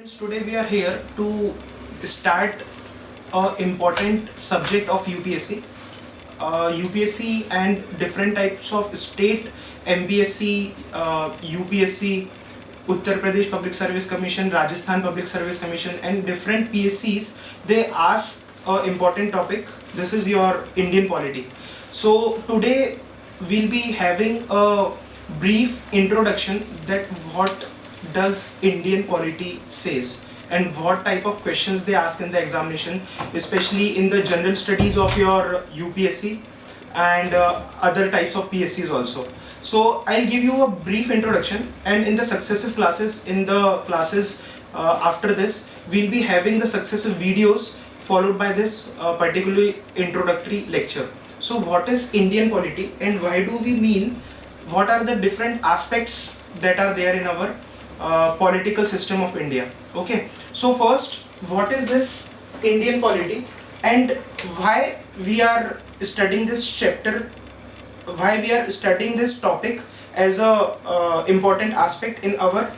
Students, today we are here to start a important subject of UPSC. UPSC and different types of state MPSC, UPSC, Uttar Pradesh Public Service Commission, Rajasthan Public Service Commission, and different PSCs. They ask a important topic. This is your Indian polity. So today we'll be having a brief introduction that what does Indian polity says and what type of questions they ask in the examination, especially in the general studies of your UPSC and other types of PSCs also. So I'll give you a brief introduction, and in the successive classes, after this, we'll be having the successive videos followed by this particularly introductory lecture. So what is Indian polity and why do we mean, what are the different aspects that are there in our political system of India. Okay, so first, what is this Indian polity and why we are studying this chapter, why we are studying this topic as a important aspect in our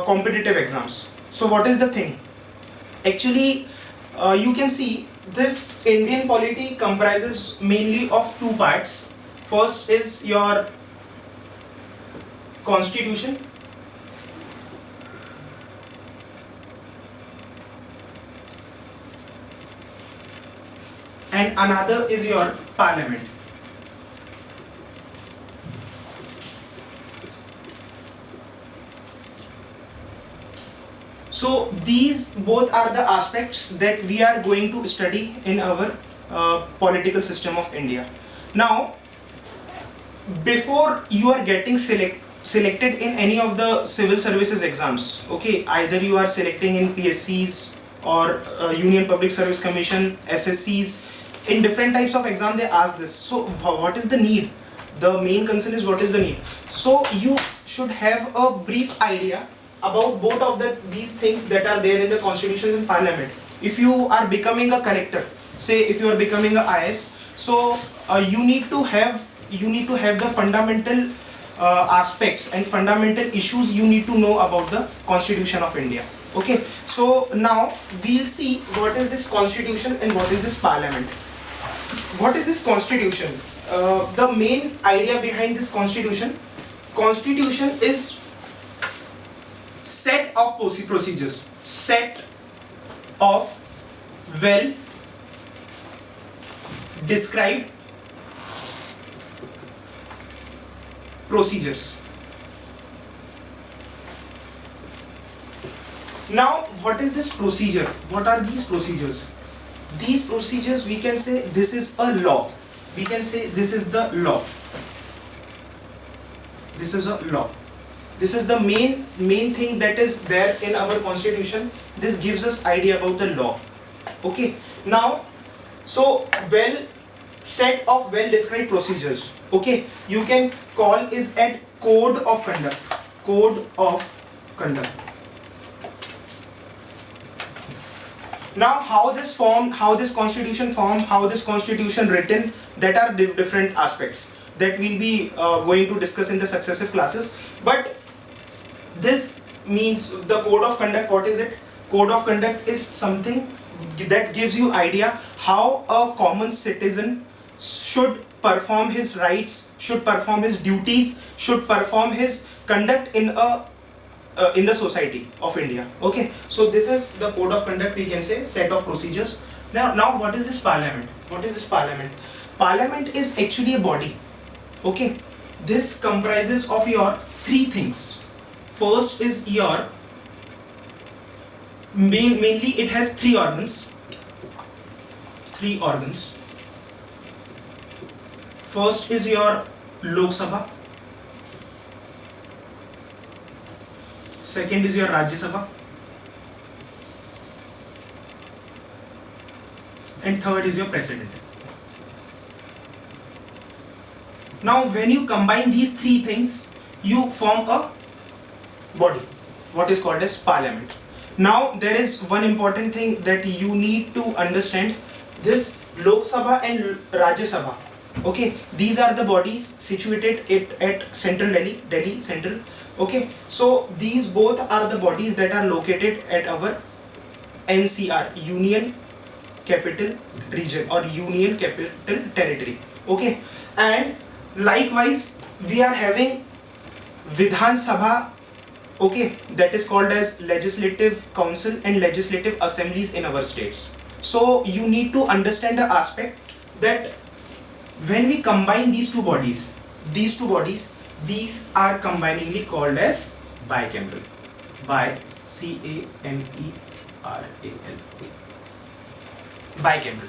competitive exams. So what is the thing? Actually, you can see this Indian polity comprises mainly of two parts. First is your constitution, and another is your parliament. So these both are the aspects that we are going to study in our political system of India. Now, before you are getting selected in any of the civil services exams, okay, either you are selecting in PSCs or Union Public Service Commission, SSCs, in different types of exam they ask this. So what is the need? The main concern is what is the need. So you should have a brief idea about both of these things that are there in the constitution and parliament. If you are becoming a collector, say if you are becoming a IS, so you need to have the fundamental aspects and fundamental issues you need to know about the Constitution of India. Okay, so now we'll see what is this constitution and what is this parliament. What is this constitution? The main idea behind this constitution is set of procedures, set of well described procedures. Now, what is this procedure? What are these procedures? These procedures, we can say this is a law. We can say this is the law. This is a law. This is the main thing that is there in our constitution. This gives us idea about the law. Okay. Now, so set of well described procedures. Okay. You can call is at code of conduct. Code of conduct. Now, how this constitution formed, how this constitution written, that are different aspects that we'll be going to discuss in the successive classes. But this means the code of conduct. What is it? Code of conduct is something that gives you idea how a common citizen should perform his rights, should perform his duties, should perform his conduct in the society of India. Okay, so this is the code of conduct, we can say, set of procedures. Now what is this parliament? What is this parliament? Parliament is actually a body. Okay, this comprises of your three things. First is your mainly it has three organs. First is your Lok Sabha. Second is your Rajya Sabha, and third is your president. Now, when you combine these three things, you form a body, what is called as parliament. Now, there is one important thing that you need to understand. This Lok Sabha and Rajya Sabha, okay, these are the bodies situated at central Delhi Central. Okay, so these both are the bodies that are located at our NCR, Union Capital Region or Union Capital Territory. Okay, and likewise we are having Vidhan Sabha, okay, that is called as Legislative Council and Legislative Assemblies in our states. So you need to understand the aspect that when we combine these two bodies, these are combiningly called as bicameral. C-A-M-E-R-A-L. Bicameral.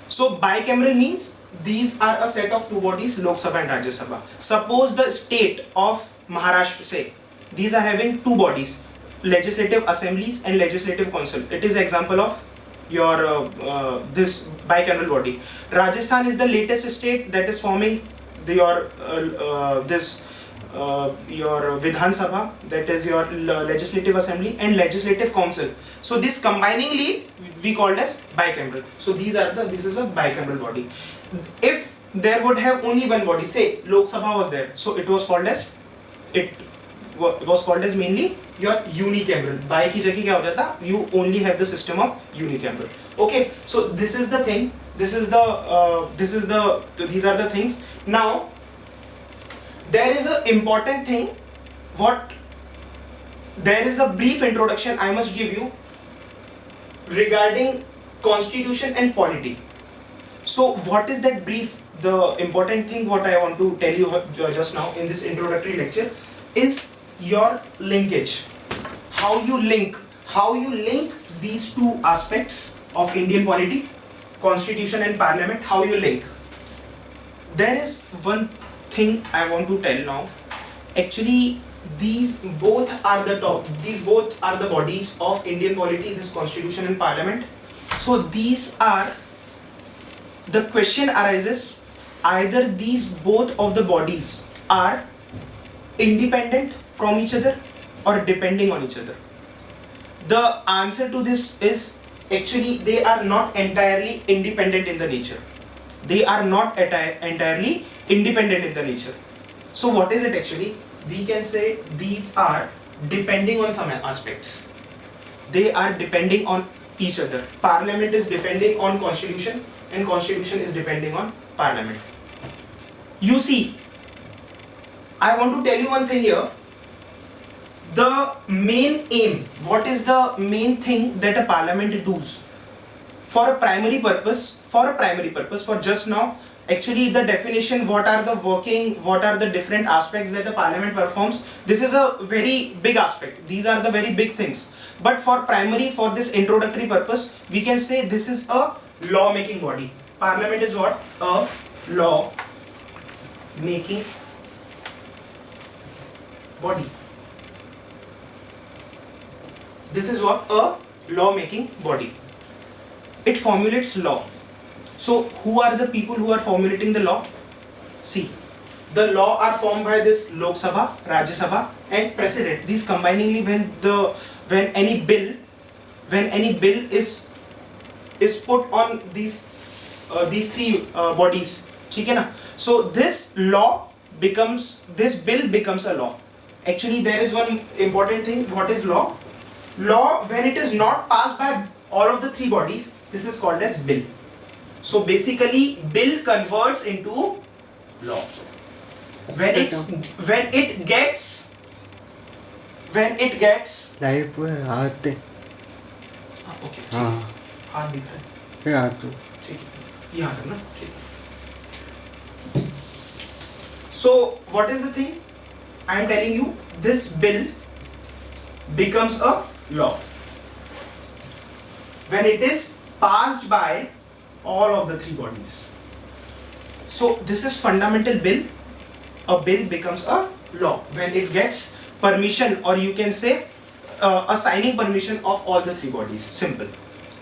So bicameral means these are a set of two bodies, Lok Sabha and Rajya Sabha. Suppose the state of Maharashtra, say, these are having two bodies, legislative assemblies and legislative council. It is example of your this bicameral body. Rajasthan is the latest state that is forming your Vidhan Sabha, that is your legislative assembly and legislative council. So this combiningly we called as bicameral. So this is a bicameral body. If there would have only one body, say Lok Sabha was there, so it was called as mainly your unicameral. Bi ki jagah kya ho jata? You only have the system of unicameral. Okay, so this is the thing. These are the things. Now there is an important thing. There is a brief introduction I must give you regarding constitution and polity. So what is that brief? The important thing what I want to tell you just now in this introductory lecture is your linkage. How you link these two aspects of Indian polity, constitution and parliament, how you link. There is one thing I want to tell now. Actually, these both are the bodies of Indian polity, this constitution and parliament. So the question arises, either these both of the bodies are independent from each other or depending on each other. The answer to this is actually they are not entirely independent in the nature. They are not entirely independent in the nature. So what is it actually? We can say these are depending on some aspects. They are depending on each other. Parliament is depending on constitution and constitution is depending on parliament. You see, I want to tell you one thing here. The main aim, what is the main thing that a parliament does? For a primary purpose, for just now, actually the definition, what are the different aspects that the parliament performs, this is a very big aspect. These are the very big things. But for this introductory purpose, we can say this is a law-making body. Parliament is what? A law-making body. This is what? A law-making body. It formulates law. So who are the people who are formulating the law? See, the law are formed by this Lok Sabha, Rajya Sabha and President. These combiningly when any bill is put on these three bodies. ठीक है ना? So this bill becomes a law. Actually there is one important thing. What is law? Law, when it is not passed by all of the three bodies, this is called as bill. So basically bill converts into law. When it gets life हाथ okay हाथ दिख रहा है हाथ तो ठीक है यहाँ करना ठीक. So what is the thing I am telling you? This bill becomes a law when it is passed by all of the three bodies. So this is fundamental bill. A bill becomes a law when it gets permission, or you can say a signing permission of all the three bodies. Simple.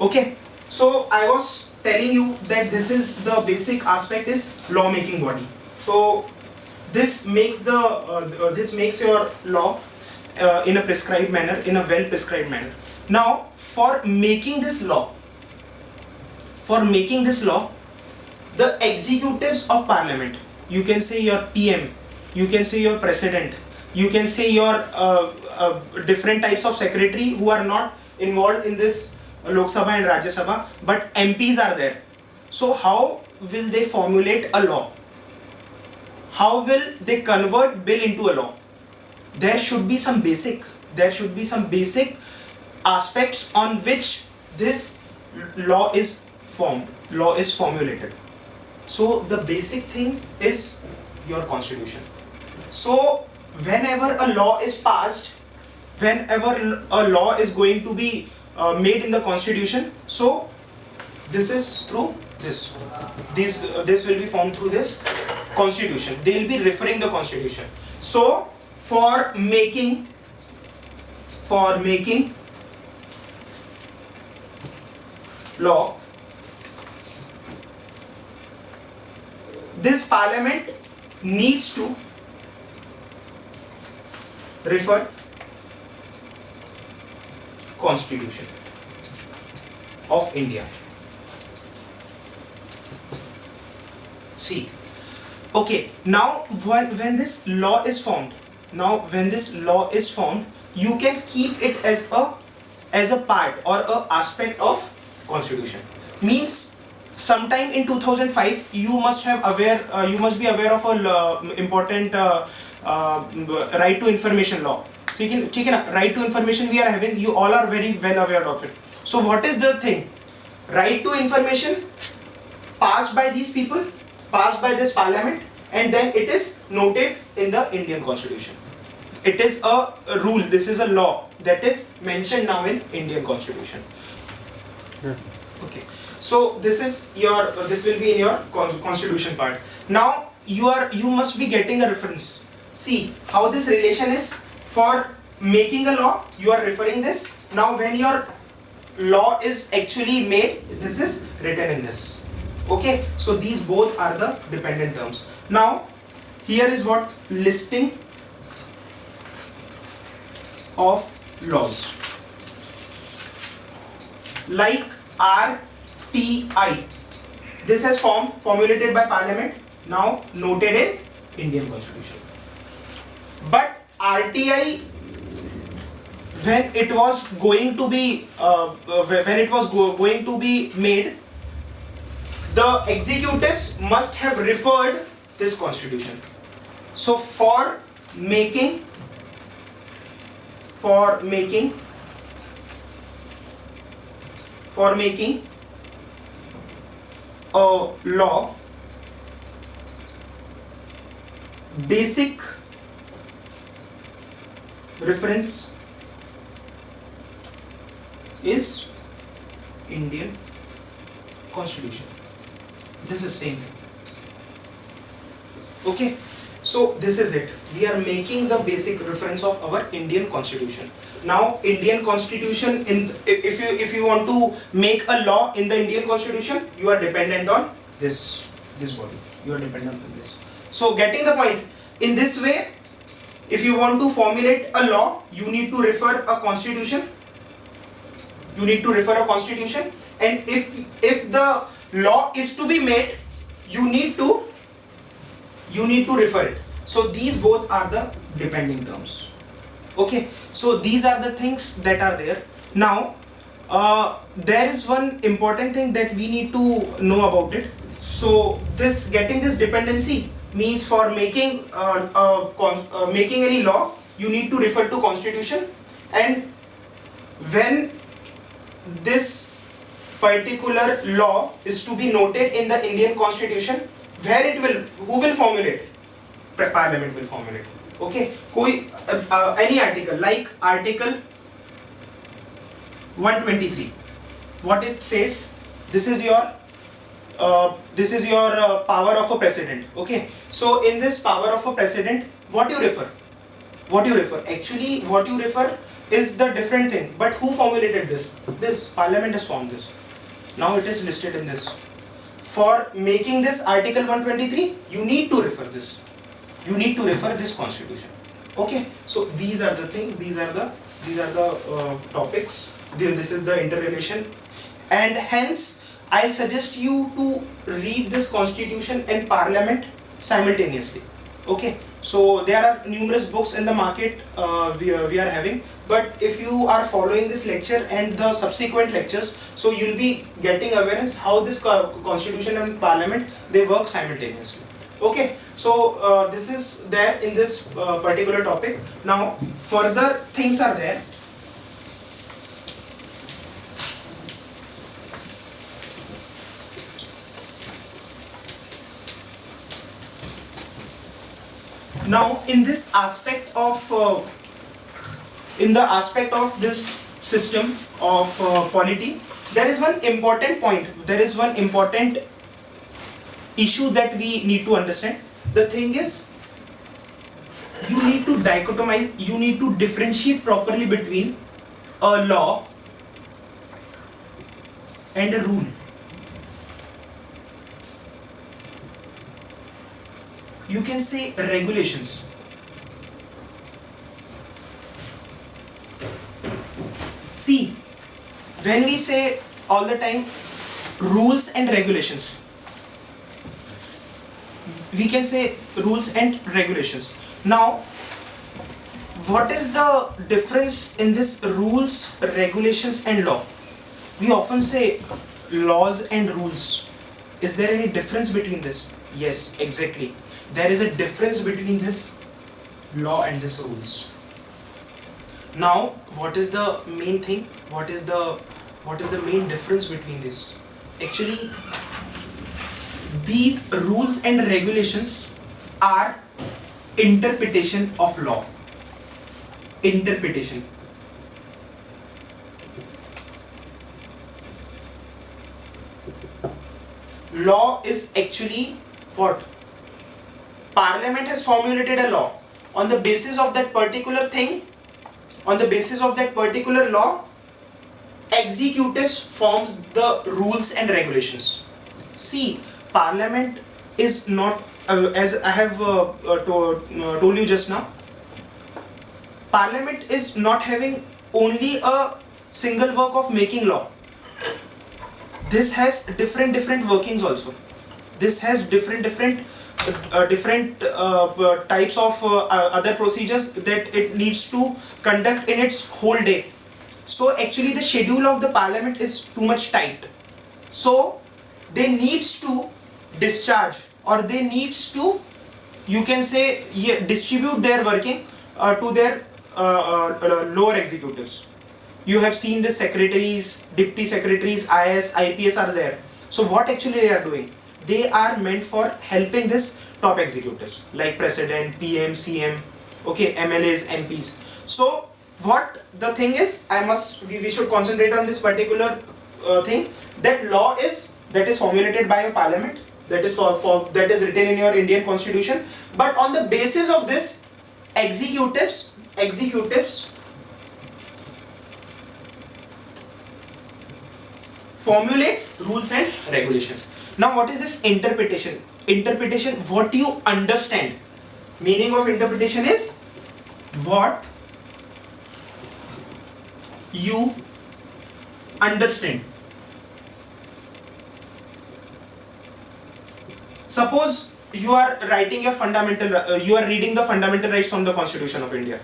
Okay. So I was telling you that this is the basic aspect is law making body. So this makes your law in a prescribed manner, in a well prescribed manner. Now for making this law, the executives of parliament, you can say your PM, you can say your president, you can say your different types of secretary who are not involved in this Lok Sabha and Rajya Sabha, but MPs are there. So how will they formulate a law? How will they convert bill into a law? There should be some basic aspects on which this law is formulated. So the basic thing is your constitution. So whenever a law is passed, whenever a law is going to be made in the constitution, so this is through this. This will be formed through this constitution. They will be referring the constitution. So for making law, this parliament needs to refer Constitution of India. See, okay, now when this law is formed, you can keep it as a part or a aspect of Constitution. Means sometime in 2005 you must be aware of a important right to information law. So you can, right to information we are having, you all are very well aware of it. So what is the thing? Right to information passed by these people, passed by this parliament, and then it is noted in the Indian Constitution. It is a rule, this is a law that is mentioned now in Indian Constitution. Okay, so this will be in your constitution part. Now you must be getting a reference. See how this relation is. For making a law, you are referring this. Now when your law is actually made, this is written in this. Okay, so these both are the dependent terms. Now here is what listing of laws. Like RTI, this has formulated by Parliament, now noted in Indian Constitution. But RTI, when it was going to be made, the executives must have referred this constitution. So for making a law, basic reference is Indian Constitution. This is same thing. Okay, so this is it. We are making the basic reference of our Indian Constitution. Now Indian Constitution, if you want to make a law in the Indian Constitution, you are dependent on this body. You are dependent on this. So getting the point, in this way, if you want to formulate a law, you need to refer a constitution. And if the law is to be made, you need to refer it. So these both are the depending terms. Okay, so these are the things that are there. Now there is one important thing that we need to know about it. So getting this dependency means for making any law, you need to refer to constitution, and when this particular law is to be noted in the Indian Constitution, who will formulate? Parliament will formulate. Okay, any article, like article 123, what it says, this is your power of a president. Okay, so in this power of a president, what you refer? Actually, what you refer is the different thing. But who formulated this? This Parliament has formed this. Now it is listed in this. For making this article 123, you need to refer this. You need to refer this constitution. Okay, so these are the things. These are the topics. This is the interrelation, and hence I'll suggest you to read this constitution and Parliament simultaneously. Okay, so there are numerous books in the market we are having, but if you are following this lecture and the subsequent lectures, so you'll be getting awareness how this constitution and parliament, they work simultaneously. Okay, so this is there in this particular topic. Now further things are there. Now in this aspect of this system of polity, there is one important point, there is one important issue that we need to understand. The thing is, you need to dichotomize, you need to differentiate properly between a law and a rule. You can say regulations. See, when we say all the time rules and regulations, we can say rules and regulations. Now, what is the difference in this rules, regulations and law? We often say laws and rules. Is there any difference between this? Yes, exactly. There is a difference between this law and this rules. Now, what is the main thing? What is the main difference between this? Actually, these rules and regulations are interpretation of law. Interpretation. Law is actually what? Parliament has formulated a law. On the basis of that particular thing, on the basis of that particular law, executives forms the rules and regulations. See, Parliament is not, as I have told you just now, Parliament is not having only a single work of making law. This has different workings also. This has different types of other procedures that it needs to conduct in its whole day. So actually the schedule of the Parliament is too much tight. So they needs to discharge, or they needs to, you can say, distribute their working to their lower executives. You have seen the secretaries, deputy secretaries, IS, IPS are there. So what actually they are doing? They are meant for helping this top executives like President, PM, CM, okay, MLAs, MPs. So what the thing is, we should concentrate on this particular thing, that law is, that is formulated by a parliament, that is that is written in your Indian constitution, but on the basis of this, executives formulates rules and regulations. Now what is this interpretation? Interpretation, what you understand. Meaning of interpretation is what you understand. Suppose you are writing your fundamental, you are reading the fundamental rights from the Constitution of India.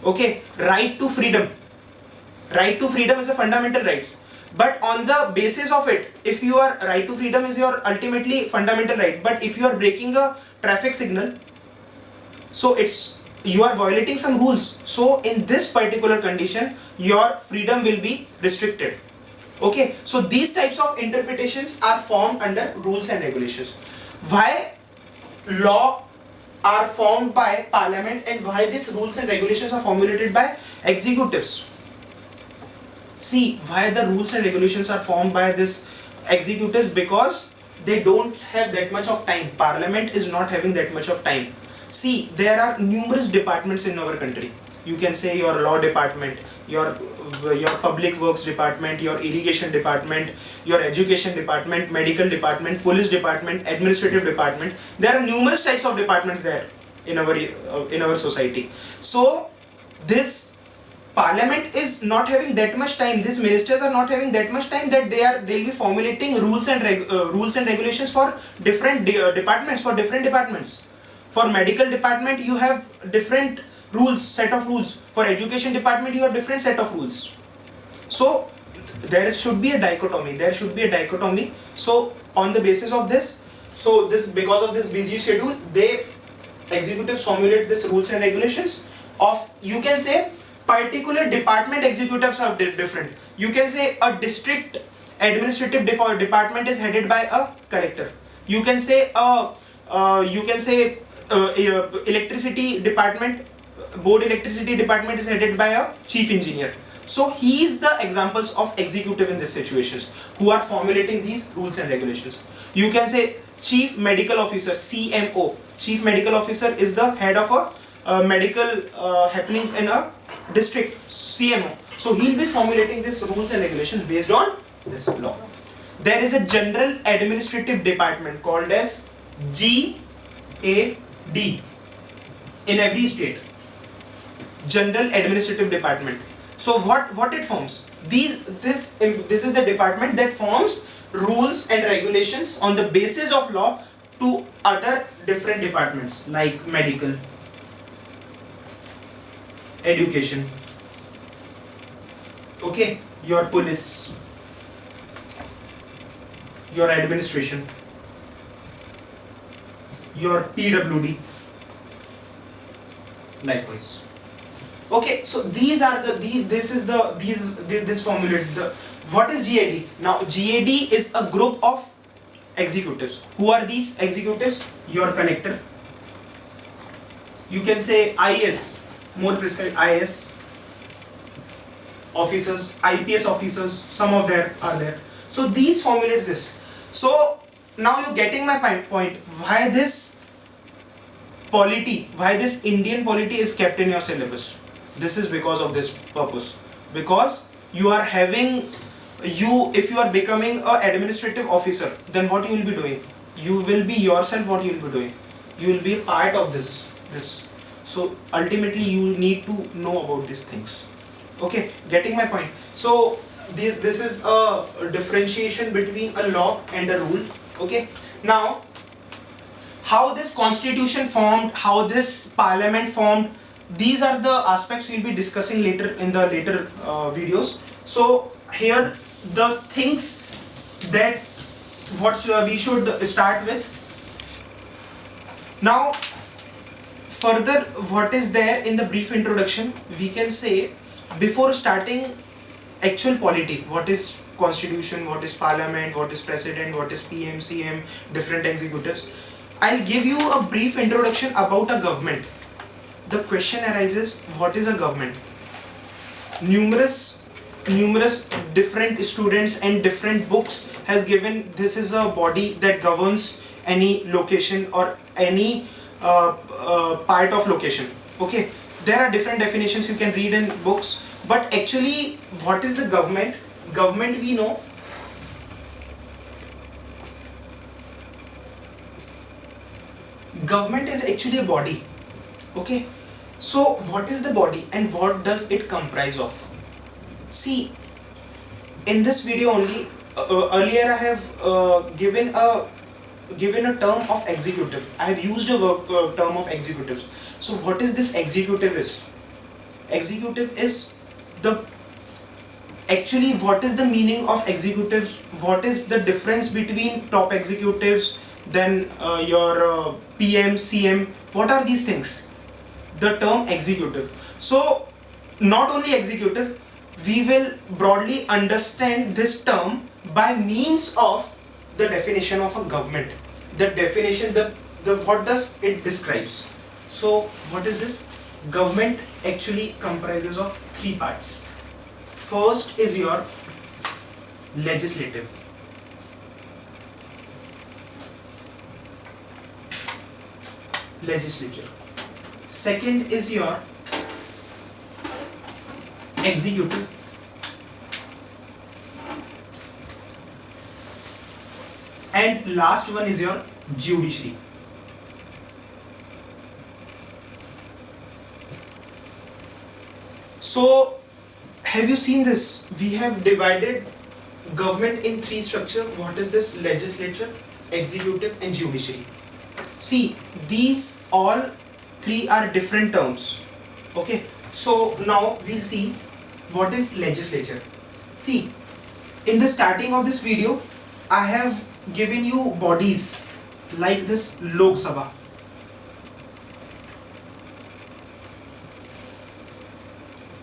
Okay, right to freedom. Right to freedom is a fundamental rights. But on the basis of it, if you are right to freedom is your ultimately fundamental right, but if you are breaking a traffic signal, so you are violating some rules. So in this particular condition, your freedom will be restricted. Okay, so these types of interpretations are formed under rules and regulations. Why law are formed by parliament and why these rules and regulations are formulated by executives? See, why the rules and regulations are formed by this executives? Because they don't have that much of time. Parliament is not having that much of time. See, there are numerous departments in our country. You can say your law department, your public works department, your irrigation department, your education department, medical department, police department, administrative department. There are numerous types of departments there in our society. So this Parliament is not having that much time. These ministers are not having that much time that they'll be formulating rules and regulations for different departments. For medical department you have different rules, set of rules. For education department you have different set of rules. So there should be a dichotomy. So on the basis of this, because of this busy schedule, executives formulate this rules and regulations of, you can say, particular department executives are different. You can say a district administrative department is headed by a collector. You can say electricity department, board electricity department is headed by a chief engineer. So he is the examples of executive in these situations who are formulating these rules and regulations. You can say chief medical officer, CMO. Chief medical officer is the head of a medical happenings in a district, CMO. So he'll be formulating these rules and regulations based on this law. There is a general administrative department called as GAD in every state. General administrative department. So what it forms? This is the department that forms rules and regulations on the basis of law to other different departments like medical, education, okay, your police, your administration, your PWD, likewise. Okay, so this formulates the, what is GAD? Now GAD is a group of executives. Who are these executives? Your collector. You can say IS, more prescribed IS officers, IPS officers, some of them are there. So these formulates this. So now you're getting my point, why this polity, why this Indian polity is kept in your syllabus. This is because of this purpose. Because you are having, if you are becoming an administrative officer, then what you will be doing? You will be yourself what you will be doing. You will be a part of this. So ultimately you need to know about these things. Okay, getting my point. So this is a differentiation between a law and a rule. Okay, now how this constitution formed, how this parliament formed, these are the aspects we'll be discussing later in the later videos. So here the things that we should start with. Now further, what is there in the brief introduction, we can say before starting actual polity, what is constitution, what is parliament, what is president, what is PM, CM, different executives, I'll give you a brief introduction about a government. The question arises, what is a government? Numerous different students and different books has given this is a body that governs any location or any part of location. Okay, there are different definitions you can read in books, but actually what is the government? Government, we know, government is actually a body. Okay, so what is the body and what does it comprise of? See, in this video only, earlier I have given a term of executive. I have used a term of executives. So what is this executive is? Executive is actually what is the meaning of executives? What is the difference between top executives, then your PM, CM? What are these things? The term executive. So not only executive, we will broadly understand this term by means of the definition of a government. The definition, what does it describes? So what is this? Government actually comprises of three parts. First is your legislative. Legislature. Second is your executive. And last one is your judiciary. So have you seen this? We have divided government in three structures. What is this? Legislature, executive and judiciary. See, these all three are different terms. Okay, so now we'll see what is legislature. See, in the starting of this video, I have given you bodies like this Lok Sabha.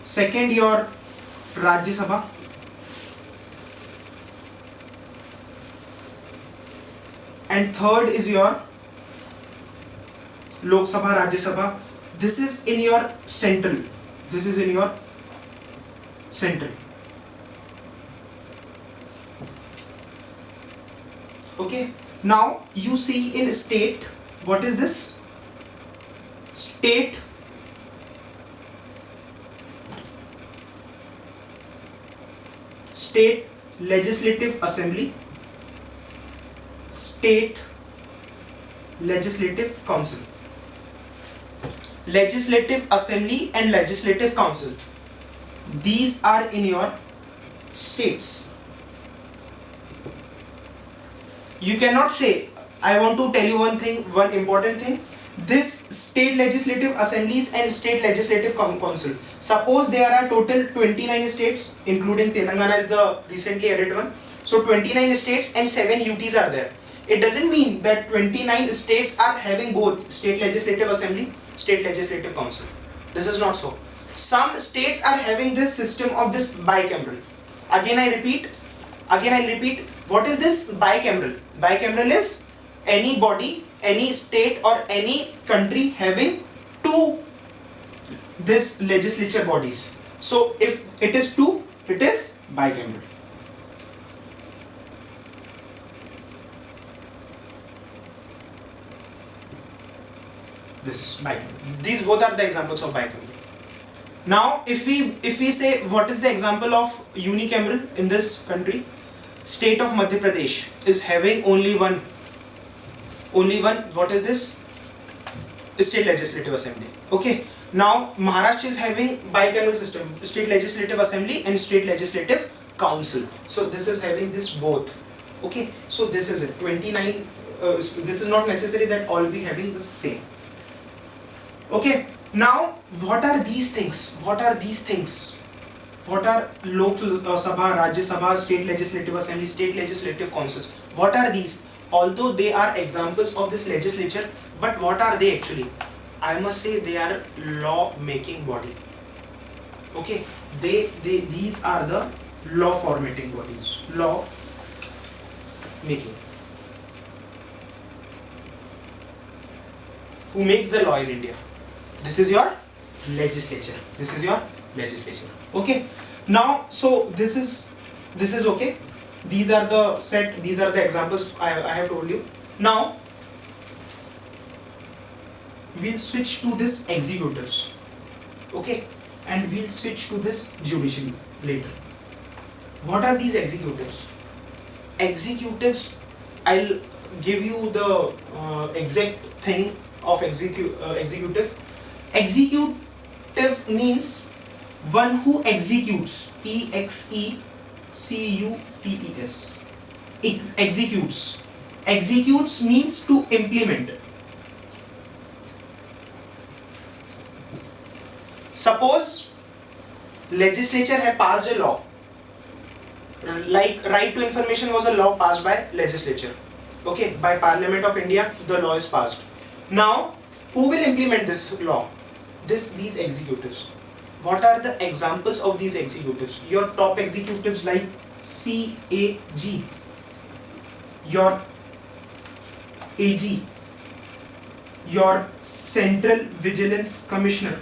Second, your Rajya Sabha. And third is your Lok Sabha, Rajya Sabha. This is in your central. This is in your central. Okay. Now you see in state, what is this? State Legislative Assembly, State Legislative Council. Legislative Assembly and Legislative Council, these are in your states. You cannot say, I want to tell you one thing, one important thing. This state legislative assemblies and state legislative council, suppose there are total 29 states, including Telangana is the recently added one. So 29 states and 7 UTs are there. It doesn't mean that 29 states are having both state legislative assembly, state legislative council. This is not so. Some states are having this system of this bicameral. Again I repeat, what is this bicameral? Bicameral is any body, any state or any country having two this legislature bodies. So if it is two, it is bicameral. This bicameral. These both are the examples of bicameral. Now if we say what is the example of unicameral in this country, state of Madhya Pradesh is having only one, what is this? State legislative assembly. Okay, now Maharashtra is having bicameral system, state legislative assembly and state legislative council. So this is having this both. Okay, so this is it, 29. This is not necessary that all be having the same. Okay, now what are these things? What are these things? What are Lok Sabha, Rajya Sabha, state legislative assembly, state legislative councils? What are these? Although they are examples of this legislature, but what are they actually? I must say they are law-making body. Okay, these are the law formatting bodies, law making. Who makes the law in India? This is your legislature. This is your legislature. Okay. Now, so this is okay. These are the set. These are the examples I have told you. Now we'll switch to this executives. Okay, and we'll switch to this judiciary later. What are these executives? Executives, I'll give you the exact thing of executive. Executive means one who executes. EXECUTES. Executes. Executes means to implement. Suppose legislature have passed a law, like right to information was a law passed by legislature. Okay, by Parliament of India the law is passed. Now who will implement this law? These executives. What are the examples of these executives? Your top executives like CAG, your AG, your Central Vigilance Commissioner,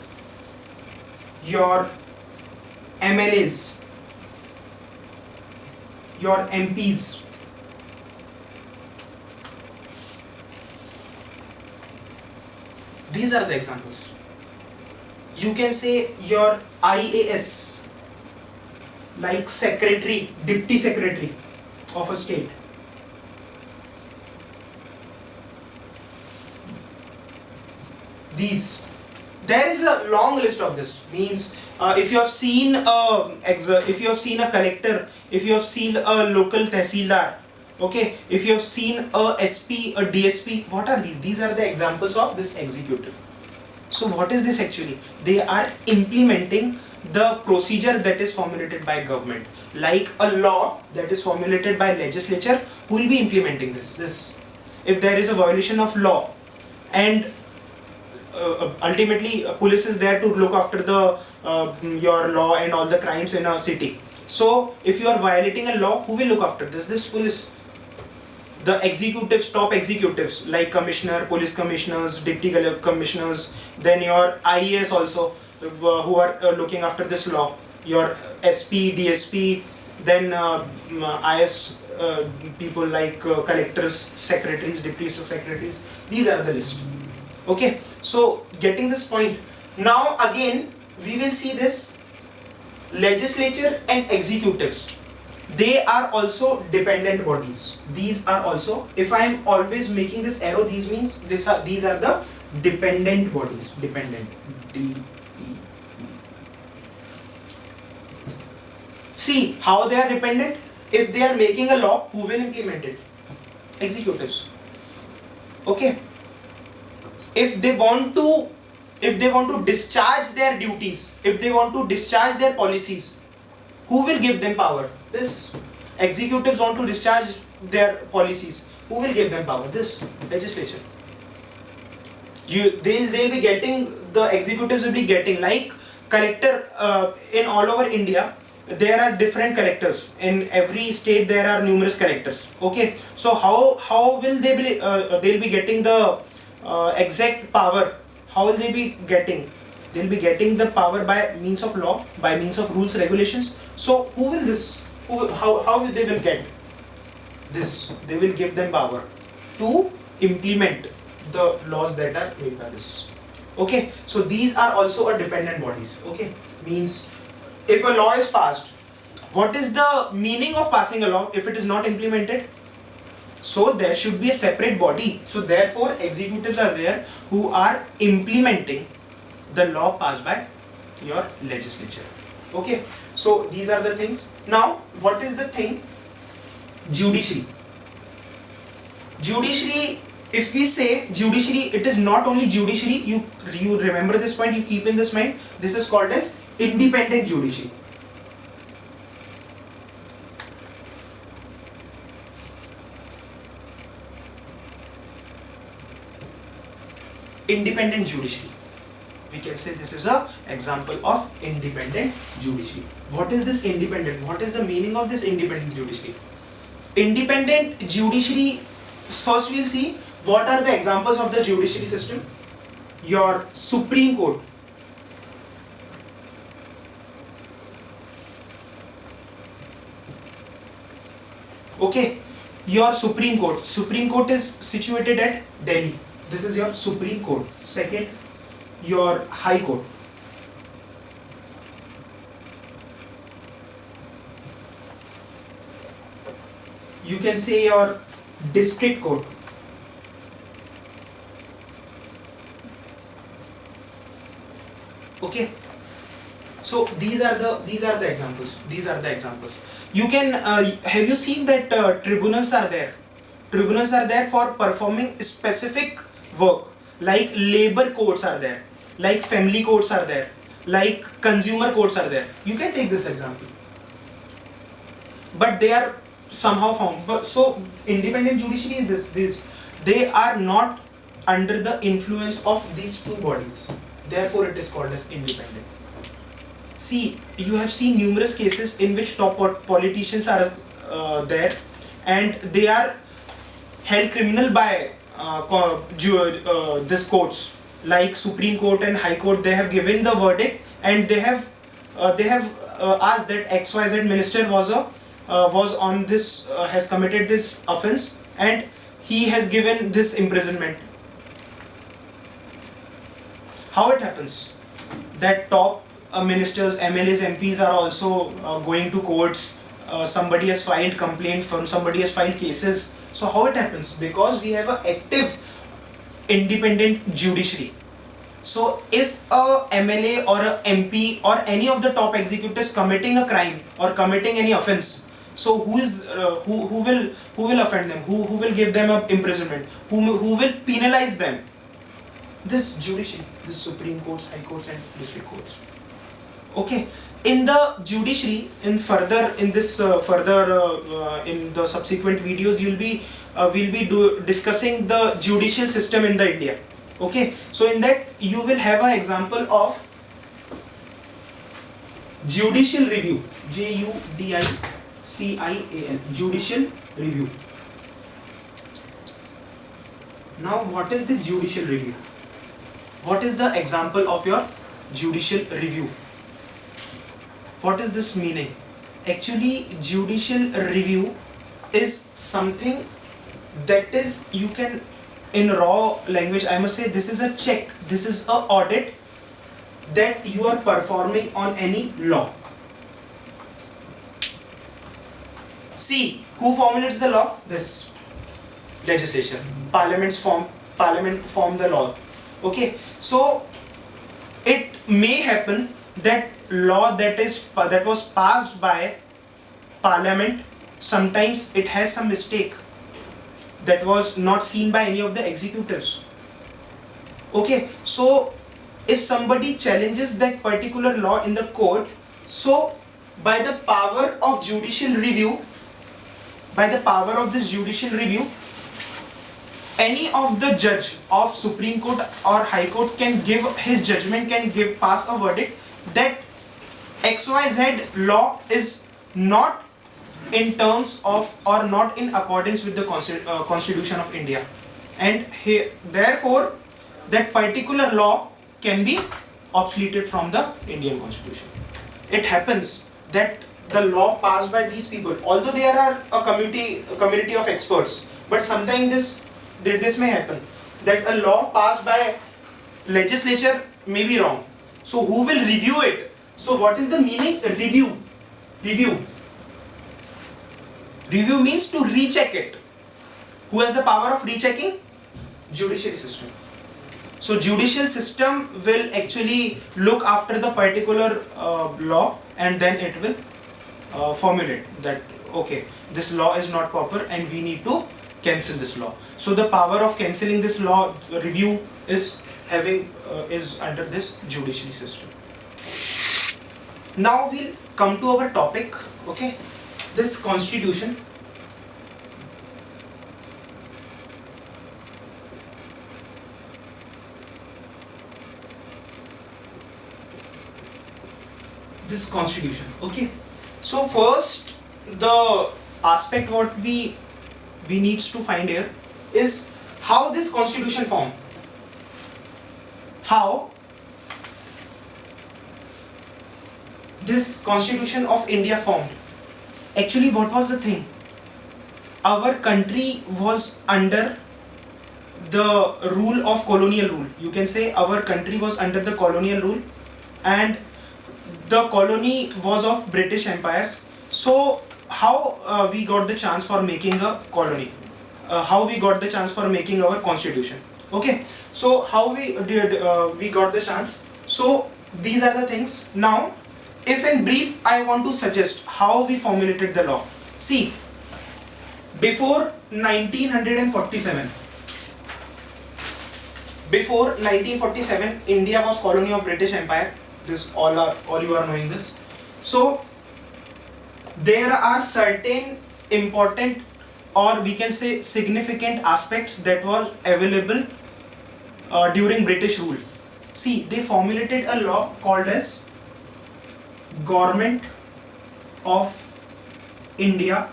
your MLAs, your MPs. These are the examples. You can say your IAS, like secretary, deputy secretary of a state. These. There is a long list of this. Means if you have seen a collector, if you have seen a local tehsildar Okay, if you have seen a SP, a DSP, what are these? These are the examples of this executive. So what is this actually? They are implementing the procedure that is formulated by government, like a law that is formulated by legislature. Who will be implementing this? If there is a violation of law, and ultimately police is there to look after the your law and all the crimes in a city. So if you are violating a law, who will look after this police. The executives, top executives like commissioner, police commissioners, deputy commissioners, then your IAS also, who are looking after this law, your SP, DSP, then IS people like collectors, secretaries, deputy secretaries. These are the list. Okay, so getting this point. Now again we will see this legislature and executives. They are also dependent bodies. These are also, if I am always making this arrow, these means these are the dependent bodies. Dependent. See how they are dependent. If they are making a law, who will implement it? Executives. Okay. If they want to discharge their duties, if they want to discharge their policies, who will give them power? This. Executives want to discharge their policies. Who will give them power? This legislature. They'll be getting, the executives will be getting, like collector in all over India. There are different collectors. In every state there are numerous collectors. Okay, so how will they be? They'll be getting the exact power. How will they be getting? They'll be getting the power by means of law, by means of rules, regulations. So who will this? How they will get this? They will give them power to implement the laws that are made by this. Okay, so these are also a dependent bodies. Okay, means if a law is passed, what is the meaning of passing a law if it is not implemented? So there should be a separate body. So therefore executives are there who are implementing the law passed by your legislature. Okay, so these are the things. Now what is the thing? Judiciary. Judiciary, if we say judiciary, it is not only judiciary. You remember this point, you keep in this mind. This is called as independent judiciary. Independent judiciary. We can say this is a example of independent judiciary. What is this independent? What is the meaning of this independent judiciary? Independent judiciary, first we will see what are the examples of the judiciary system. Your Supreme Court. Okay, your Supreme Court. Supreme Court is situated at Delhi. This is your Supreme Court. Second, your High Court. You can say your District Court. Okay. So these are the examples. These are the examples. You can have you seen that tribunals are there? Tribunals are there for performing specific work, like labor courts are there, like family courts are there, like consumer courts are there. You can take this example, but they are somehow found. But so independent judiciary is this. They are not under the influence of these two bodies. Therefore, it is called as independent. See, you have seen numerous cases in which top politicians are there, and they are held criminal by this courts like Supreme Court and High Court. They have given the verdict, and they have asked that XYZ minister was on this has committed this offence, and he has given this imprisonment. How it happens that top ministers, MLAs, MPs are also going to courts? Somebody has filed complaint, somebody has filed cases. So how it happens? Because we have an active independent judiciary. So if a MLA or a MP or any of the top executives committing a crime or committing any offence, So who will offend them? Who will give them a imprisonment? Who will penalize them? This judiciary, this Supreme Courts, High Courts, and District Courts. Okay. In the judiciary, in the subsequent videos, we'll be discussing the judicial system in the India. Okay. So in that you will have an example of judicial review. JUDICIAL. Judicial review. Now, what is this judicial review? What is the example of your judicial review? What is this meaning? Actually, judicial review is something that is, you can, in raw language, I must say, this is a check, this is a audit that you are performing on any law. See, who formulates the law? This legislature. Parliament form the law. Okay, so it may happen that law that was passed by Parliament, sometimes it has some mistake that was not seen by any of the executives. Okay, so if somebody challenges that particular law in the court, so by the power of judicial review, by the power of this judicial review, any of the judge of Supreme Court or High Court can give his judgment, pass a verdict that XYZ law is not in terms of or not in accordance with the Constitution of India, and therefore that particular law can be obsoleted from the Indian Constitution. It happens that the law passed by these people, although there are a community of experts, but sometimes this may happen that a law passed by legislature may be wrong. So who will review it? So what is the meaning? Review. Review means to recheck it. Who has the power of rechecking? Judiciary system. So judicial system will actually look after the particular law, and then it will formulate that okay, this law is not proper and we need to cancel this law. So the power of cancelling this law review is under this judiciary system. Now we'll come to our topic. Okay, this constitution. This constitution. Okay, so first the aspect what we needs to find here is how this constitution formed. How this Constitution of India formed. Actually, what was the thing? Our country was under the rule of colonial rule. You can say our country was under the colonial rule, and the colony was of British empires. So how we got the chance for making a colony? How we got the chance for making our constitution? Okay, so how we got the chance? So these are the things. Now, if in brief I want to suggest how we formulated the law. See, before 1947, India was colony of British Empire. This all you are knowing this. So there are certain important, or we can say significant aspects that were available during British rule. See, they formulated a law called as Government of India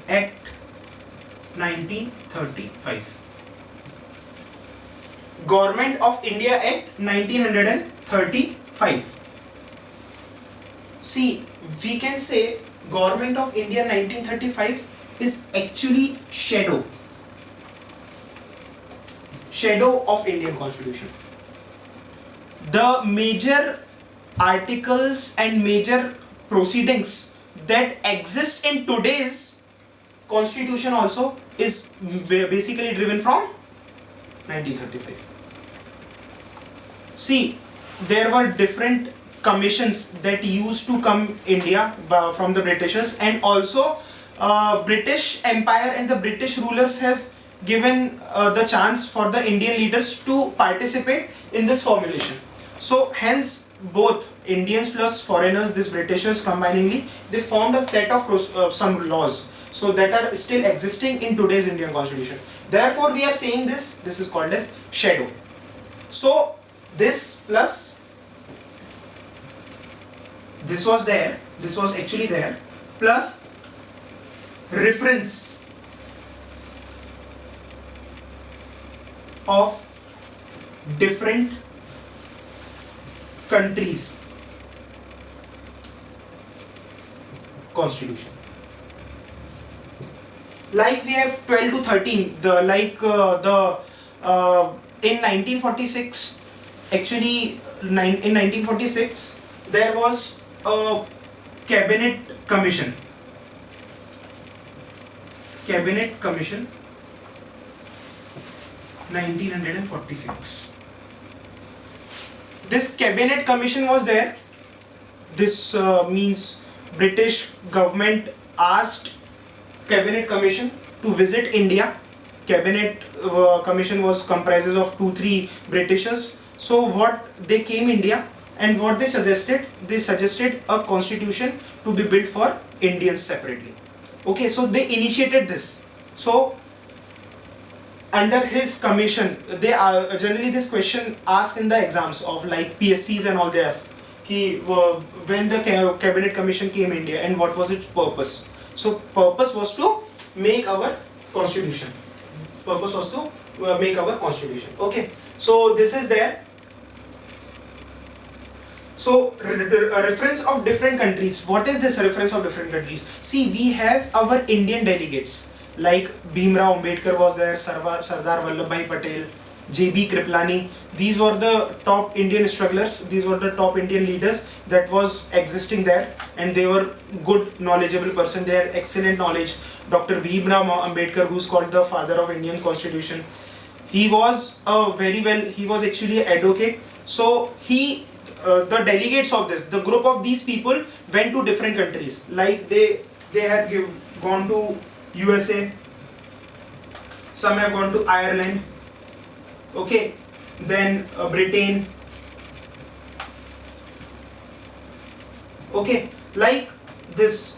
Act 1935. Government of India Act 1935. See, we can say Government of India 1935 is actually shadow of Indian Constitution. The major articles and major proceedings that exist in today's Constitution also is basically driven from 1935. See, there were different commissions that used to come India from the Britishers, and also British Empire and the British rulers has given the chance for the Indian leaders to participate in this formulation. So hence both Indians plus foreigners, these Britishers combiningly, they formed a set of some laws, so that are still existing in today's Indian constitution. Therefore we are saying this is called as shadow. So this plus this was there, this was actually there, plus reference of different countries constitution. Like we have 12 to 13, the in 1946, actually in 1946 there was a cabinet commission 1946. This cabinet commission was there. This means British government asked cabinet commission to visit India. Cabinet commission was comprises of 2-3 Britishers. So what they came India, and what they suggested a constitution to be built for Indians separately. Okay, so they initiated this. So under his commission, they are generally this question asked in the exams of like PSCs and all. They ask when the cabinet commission came India and what was its purpose. So purpose was to make our constitution. Okay, so this is there. So a reference of different countries. What is this reference of different countries? See, we have our Indian delegates like Bhimrao Ambedkar was there, Sardar Vallabhbhai Patel, J.B. Kriplani. These were the top Indian strugglers, these were the top Indian leaders that was existing there, and they were good, knowledgeable person. They had excellent knowledge. Dr. Bhimrao Ambedkar, who is called the father of Indian constitution, he was he was actually an advocate. So he the delegates of this, the group of these people went to different countries. Like they had gone to USA, some have gone to Ireland, okay, then Britain, okay, like this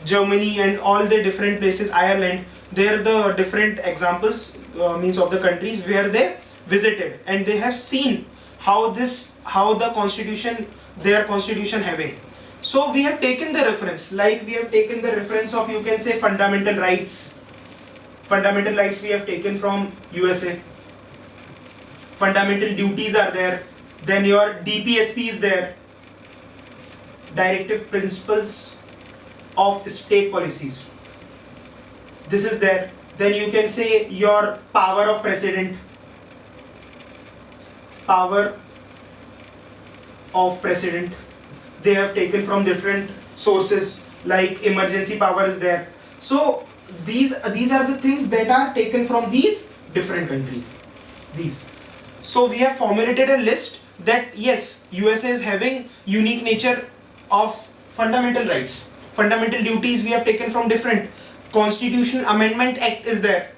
Germany and all the different places, Ireland. They are the different examples means of the countries where they visited, and they have seen how the constitution, their constitution having. So we have taken the reference, like we have taken the reference of, you can say, fundamental rights. Fundamental rights we have taken from USA. Fundamental duties are there. Then your DPSP is there. Directive principles of state policies. This is there. Then you can say your power of president. Power of president. They have taken from different sources, like emergency power is there. So these are the things that are taken from these different countries. So we have formulated a list that yes, USA is having unique nature of fundamental rights. Fundamental duties we have taken from different. Constitution Amendment Act is there.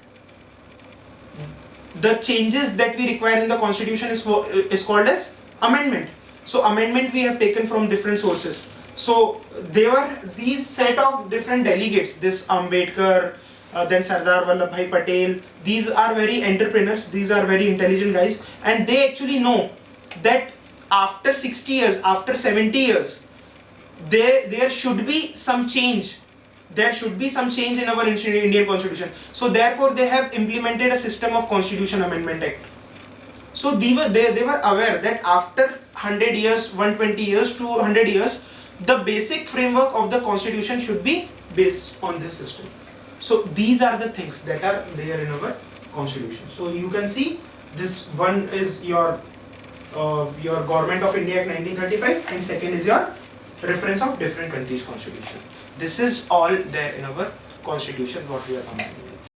The changes that we require in the constitution is called as amendment. So amendment we have taken from different sources. So there were these set of different delegates, this Ambedkar, then Sardar Vallabhbhai Patel. These are very entrepreneurs, these are very intelligent guys, and they actually know that after 60 years, after 70 years, there should be some change. There should be some change in our Indian constitution. So therefore they have implemented a system of Constitution Amendment Act. So they were aware that after 100 years, 120 years, 200 years, the basic framework of the constitution should be based on this system. So these are the things that are there in our constitution. So you can see this one is your Government of India Act 1935, and second is your reference of different countries' constitution. This is all there in our constitution what we are combining.